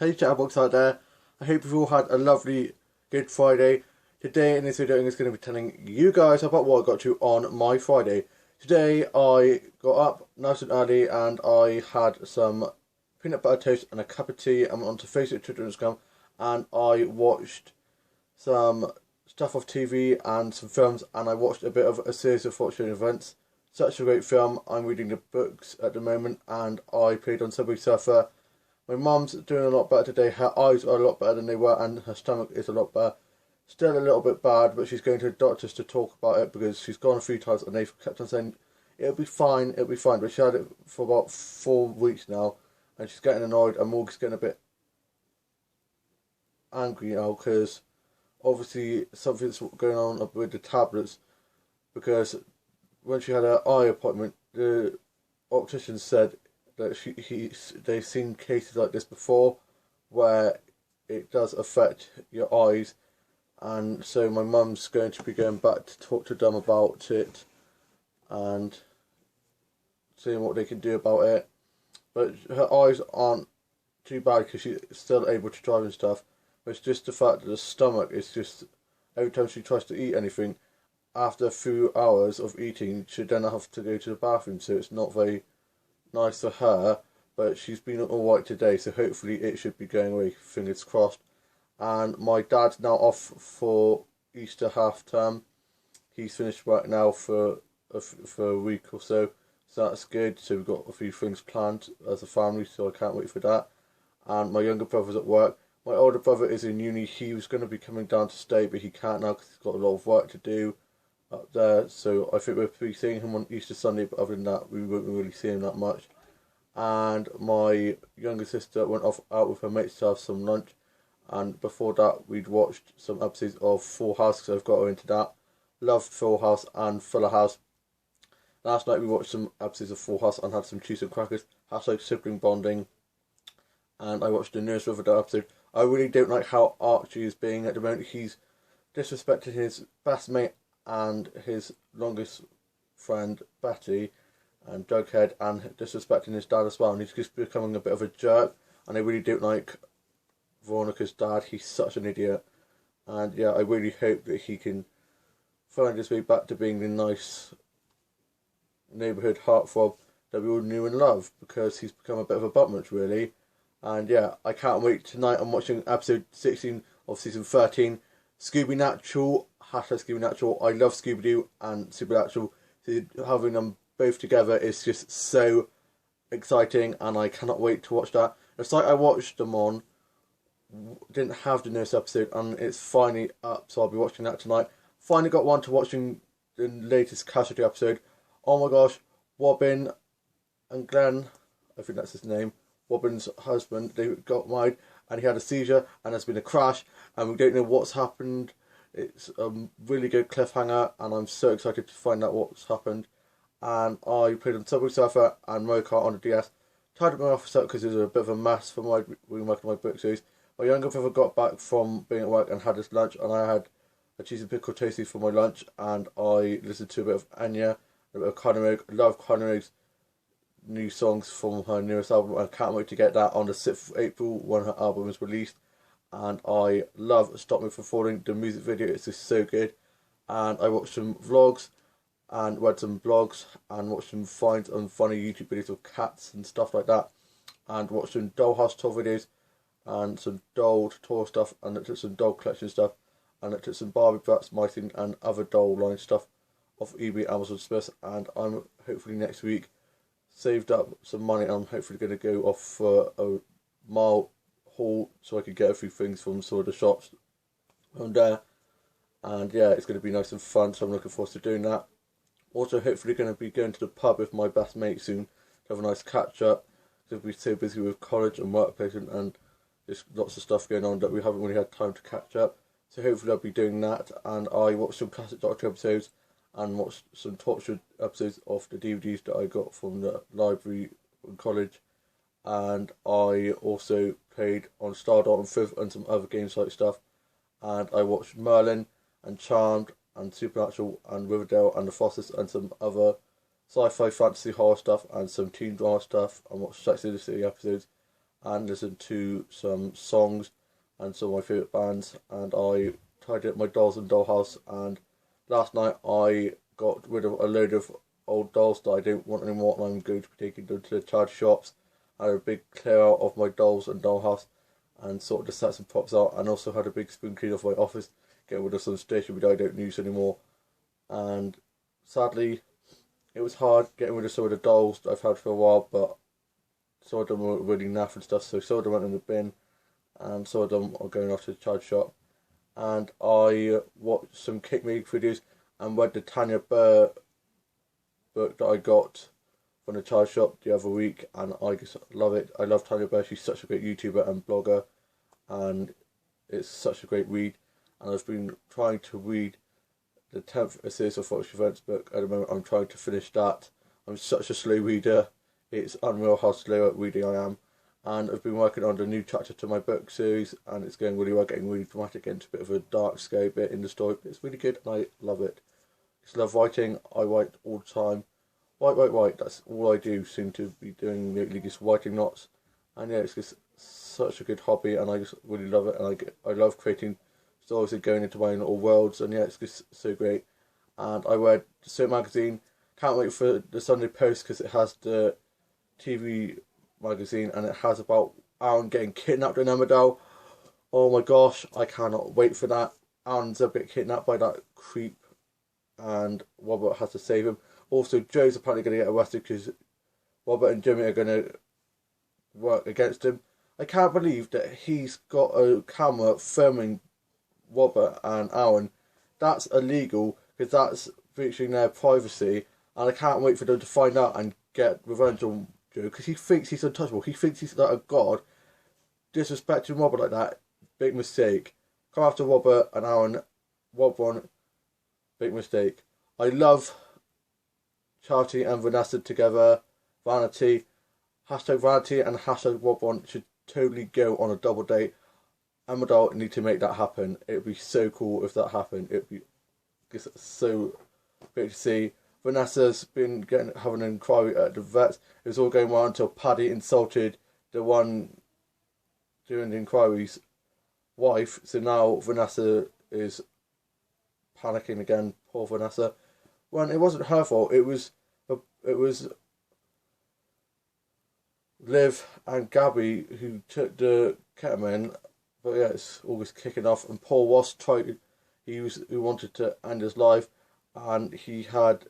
Hey chatterbox out there, I hope you've all had a lovely Good Friday. Today in this video I'm just going to be telling you guys about what I got to on my Friday. Today I got up nice and early and I had some peanut butter toast and a cup of tea and went on to Facebook, Twitter and Instagram, and I watched some stuff off TV and some films, and I watched a bit of a series of Fortune Events. Such a great film. I'm reading the books at the moment and I played on Subway Surfer. My mum's doing a lot better today. Her eyes are a lot better than they were and her stomach is a lot better. Still a little bit bad, but she's going to the doctors to talk about it because she's gone a few times and they've kept on saying it'll be fine, it'll be fine. But she had it for about 4 weeks now and she's getting annoyed and Morgan's getting a bit angry now because obviously something's going on with the tablets, because when she had her eye appointment the optician said that they've seen cases like this before where it does affect your eyes, and so my mum's going to be going back to talk to them about it and seeing what they can do about it. But her eyes aren't too bad because she's still able to drive and stuff, but it's just the fact that the stomach is just, every time she tries to eat anything, after a few hours of eating she'd then have to go to the bathroom, so it's not very nice for her. But she's been alright today, so hopefully it should be going away, fingers crossed. And my dad's now off for Easter half term. He's finished work now for a week or so that's good. So we've got a few things planned as a family, so I can't wait for that. And my younger brother's at work. My older brother is in uni. He was going to be coming down to stay, but he can't now because he's got a lot of work to do up there. So I think we'll be seeing him on Easter Sunday, but other than that we won't really see him that much. And my younger sister went off out with her mates to have some lunch, and before that we'd watched some episodes of Full House because I've got her into that. Loved Full House and Fuller House. Last night we watched some episodes of Full House and had some cheese and crackers, hashtag sibling bonding, and I watched the Nurse Riverdale episode. I really don't like how Archie is being at the moment. He's disrespected his best mate and his longest friend Betty and Jughead, and disrespecting his dad as well, and he's just becoming a bit of a jerk, and I really don't like Veronica's dad. He's such an idiot, and yeah, I really hope that he can find his way back to being the nice neighbourhood heartthrob that we all knew and loved, because he's become a bit of a buttmunch really. And yeah, I can't wait. Tonight I'm watching episode 16 of season 13, Scooby Natural, hashtag Scooby Natural. I love Scooby-Doo and Supernatural, so having them both together is just so exciting and I cannot wait to watch that. The site I watched them on didn't have the newest episode and it's finally up, so I'll be watching that tonight. Finally got one to watching the latest Casualty episode. Oh my gosh, Robin and Glenn, I think that's his name, Robin's husband, they got married and he had a seizure and there's been a crash and we don't know what's happened. It's a really good cliffhanger and I'm so excited to find out what's happened. And I played on Subway Surfer and Mario Kart on the DS. Tied my office up because it was a bit of a mess for my working my book series. My younger brother got back from being at work and had his lunch, and I had a cheese and pickle toasty for my lunch, and I listened to a bit of Enya, a bit of Conor Rogue. I love Conor Rogue's new songs from her newest album. I can't wait to get that on the 6th of April when her album is released. And I love Stop Me From Falling. The music video is just so good. And I watched some vlogs and read some blogs and watched some finds on funny YouTube videos of cats and stuff like that, and watched some Dollhouse tour videos and some doll tour stuff, and looked at some doll collection stuff, and looked at some Barbie Bratz, Mighty and other doll line stuff off eBay, Amazon, Smith. And I'm hopefully next week saved up some money and I'm hopefully going to go off for a mile haul so I can get a few things from some of the shops from there. And yeah, it's going to be nice and fun, so I'm looking forward to doing that. Also, hopefully going to be going to the pub with my best mate soon to have a nice catch up, because we're so busy with college and workplace and there's lots of stuff going on that we haven't really had time to catch up. So hopefully I'll be doing that. And I watched some classic Doctor episodes and watched some tortured episodes of the DVDs that I got from the library in college. And I also played on Stardot and Fiv and some other game site stuff. And I watched Merlin and Charmed and Supernatural and Riverdale and The Fosters and some other sci-fi fantasy horror stuff and some teen drama stuff, and watched Sex and the City episodes and listen to some songs and some of my favourite bands, and I tidied up my dolls and dollhouse, and last night I got rid of a load of old dolls that I don't want anymore, and I'm going to be taking them to the charity shops. I had a big clear out of my dolls and dollhouse and sort of just set some props out, and also had a big spoon clean of my office, getting rid of some stationery that I don't use anymore. And sadly, it was hard getting rid of some of the dolls that I've had for a while, but some of them were really naff and stuff, so some of them went in the bin, and some of them are going off to the charity shop. And I watched some cake making videos and read the Tanya Burr book that I got from the charity shop the other week, and I just love it. I love Tanya Burr. She's such a great YouTuber and blogger, and it's such a great read. And I've been trying to read the 10th series of Fortune Events book at the moment. I'm trying to finish that. I'm such a slow reader. It's unreal how slow at reading I am. And I've been working on the new chapter to my book series, and it's going really well, getting really dramatic, into a bit of a dark, scary bit in the story. It's really good, and I love it. I just love writing. I write all the time. Write. That's all I do. Seem to be doing lately, just writing knots. And yeah, it's just such a good hobby, and I just really love it. And I love creating stories and going into my own little worlds. And yeah, it's just so great. And I read the Soap magazine. Can't wait for the Sunday Post, because it has the TV magazine, and it has about Aaron getting kidnapped in Emmerdale. Oh my gosh, I cannot wait for that. Aaron's a bit kidnapped by that creep, and Robert has to save him. Also, Joe's apparently going to get arrested because Robert and Jimmy are going to work against him. I can't believe that he's got a camera filming Robert and Aaron. That's illegal, because that's breaching their privacy, and I can't wait for them to find out and get revenge on Joe, because he thinks he's untouchable. He thinks he's like a god. Disrespecting Robert like that, big mistake. Come after Robert and Aaron. Robert, big mistake. I love Charity and Vanessa together. Vanity. Hashtag Vanity and hashtag Robert should totally go on a double date. Emmerdale need to make that happen. It would be so cool if that happened. It would be just so great to see. Vanessa's been having an inquiry at the vets. It was all going well until Paddy insulted the one doing the inquiry's wife. So now Vanessa is panicking again. Poor Vanessa. When it wasn't her fault, it was Liv and Gabby who took the ketamine. But yeah, it's always kicking off. And Paul Ross who wanted to end his life, and he had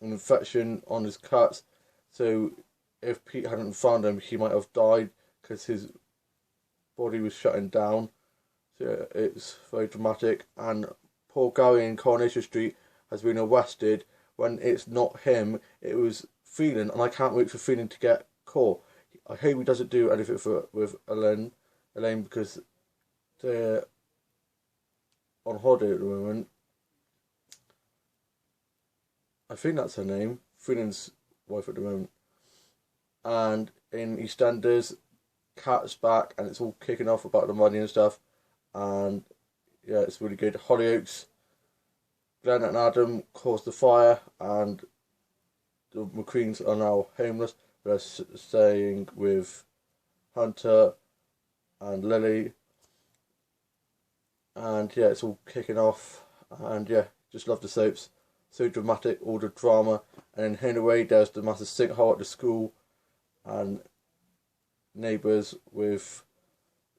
an infection on his cuts. So if Pete hadn't found him, he might have died, because his body was shutting down. So yeah, it's very dramatic. And poor Gary in Coronation Street has been arrested when it's not him. It was Phelan, and I can't wait for Phelan to get caught. I hope he doesn't do anything with Elaine, because they're on holiday at the moment. I think that's her name. Phelan's wife at the moment. And in EastEnders, Kat's back, and it's all kicking off about the money and stuff. And yeah, it's really good. Hollyoaks, Glenn and Adam caused the fire, and the McQueens are now homeless. They're staying with Hunter and Lily. And yeah, it's all kicking off. And yeah, just love the soaps. So dramatic, all the drama. And in Hinaway, there's the massive sinkhole at the school, and Neighbours with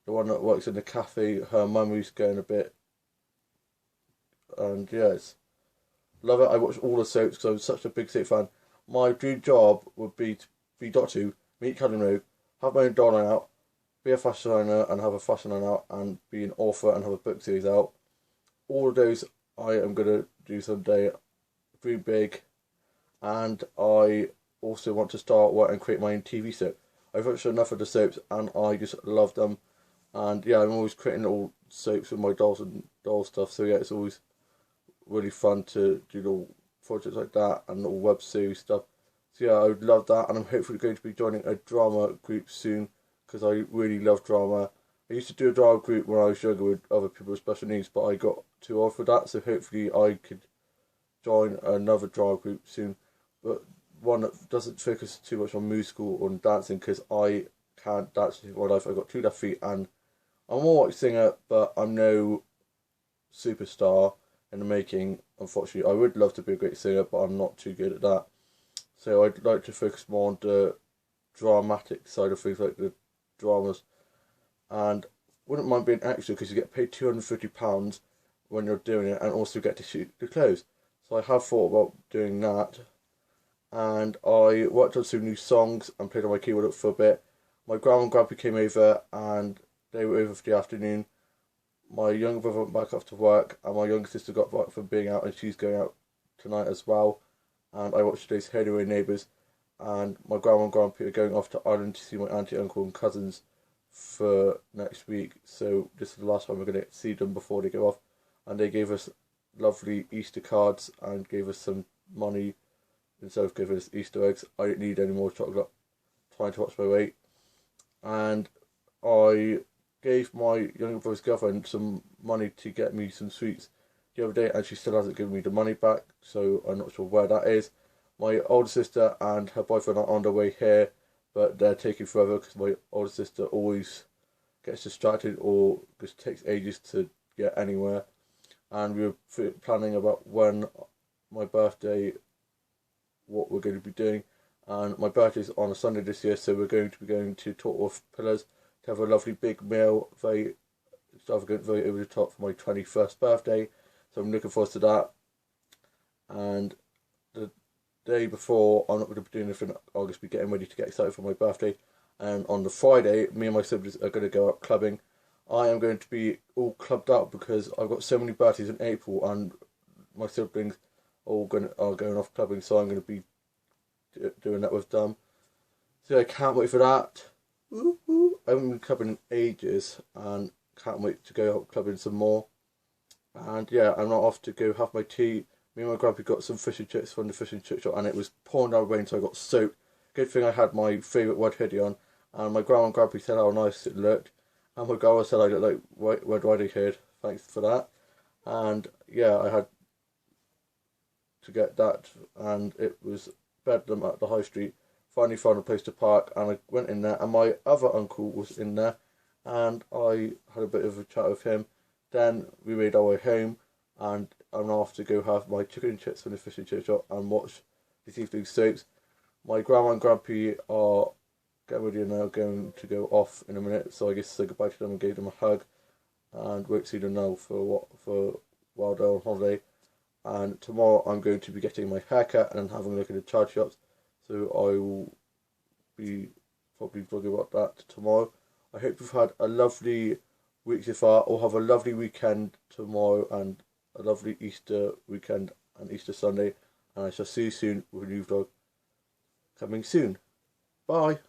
the one that works in the cafe. Her memory's going a bit. And yeah, love it. I watch all the soaps because I'm such a big soap fan. My dream job would be to be Doctor Who, meet Callum Rogue, have my own doll line out, be a fashion designer and have a fashion line out, and be an author and have a book series out. All of those I am going to do someday. Dream big. And I also want to start work and create my own TV soap. I've watched enough of the soaps, and I just love them. And yeah, I'm always creating little soaps with my dolls and doll stuff. So yeah, it's always really fun to do little projects like that and little web series stuff. So yeah, I would love that, and I'm hopefully going to be joining a drama group soon, because I really love drama. I used to do a drama group when I was younger with other people with special needs, but I got too old for that. So hopefully I could join another drama group soon, but one that doesn't focus too much on musical or on dancing, because I can't dance in my life. I've got 2 left feet, and I'm an alright singer, but I'm no superstar in the making. Unfortunately, I would love to be a great singer, but I'm not too good at that. So I'd like to focus more on the dramatic side of things, like the dramas, and wouldn't mind being an actor because you get paid £250 when you're doing it, and also get to shoot the clothes. So I have thought about doing that, and I worked on some new songs and played on my keyboard for a bit. My grandma and grandpa came over, and they were over for the afternoon. My younger brother went back after work, and my younger sister got back from being out, and she's going out tonight as well. And I watched today's Hairy Neighbours, and my grandma and grandpa are going off to Ireland to see my auntie, uncle, and cousins for next week. So this is the last time we're going to see them before they go off. And they gave us lovely Easter cards and gave us some money instead of giving us Easter eggs. I didn't need any more chocolate. Trying to watch my weight. And I gave my younger brother's girlfriend some money to get me some sweets the other day, and she still hasn't given me the money back, so I'm not sure where that is. My older sister and her boyfriend are on their way here, but they're taking forever because my older sister always gets distracted or just takes ages to get anywhere. And we were planning about when my birthday, what we're going to be doing. And my birthday's on a Sunday this year, so we're going to be going to Tortworth Pillars to have a lovely big meal, very extravagant, very over the top for my 21st birthday. So I'm looking forward to that. And the day before, I'm not going to be doing anything. I'll just be getting ready to get excited for my birthday. And on the Friday, me and my siblings are going to go out clubbing. I am going to be all clubbed up because I've got so many birthdays in April, and my siblings are going off clubbing, so I'm going to be doing that with them. So I can't wait for that. Woo-hoo. I haven't been clubbing in ages, and can't wait to go out clubbing some more. And yeah, I'm not off to go have my tea. Me and my grandpa got some fish and chips from the fish and chip shop, and it was pouring down rain, so I got soaked. Good thing I had my favourite red hoodie on, and my grandma and grandpa said how nice it looked, and my grandma said I looked like Red Riding Hood. Thanks for that. And yeah, I had to get that, and it was Bedlam at the High Street. Finally found a place to park, and I went in there, and my other uncle was in there, and I had a bit of a chat with him. Then we made our way home, and I'm off to go have my chicken and chips from the fish and chip shop and watch this evening's soaps. My grandma and grandpa are getting ready and now going to go off in a minute, so I guess say goodbye to them and gave them a hug, and won't see them now for while they're on holiday. And tomorrow I'm going to be getting my haircut and having a look at the charge shops, so I will be probably vlogging about that tomorrow. I hope you've had a lovely week so far, or have a lovely weekend tomorrow, and a lovely Easter weekend and Easter Sunday, and I shall see you soon with a new vlog coming soon. Bye.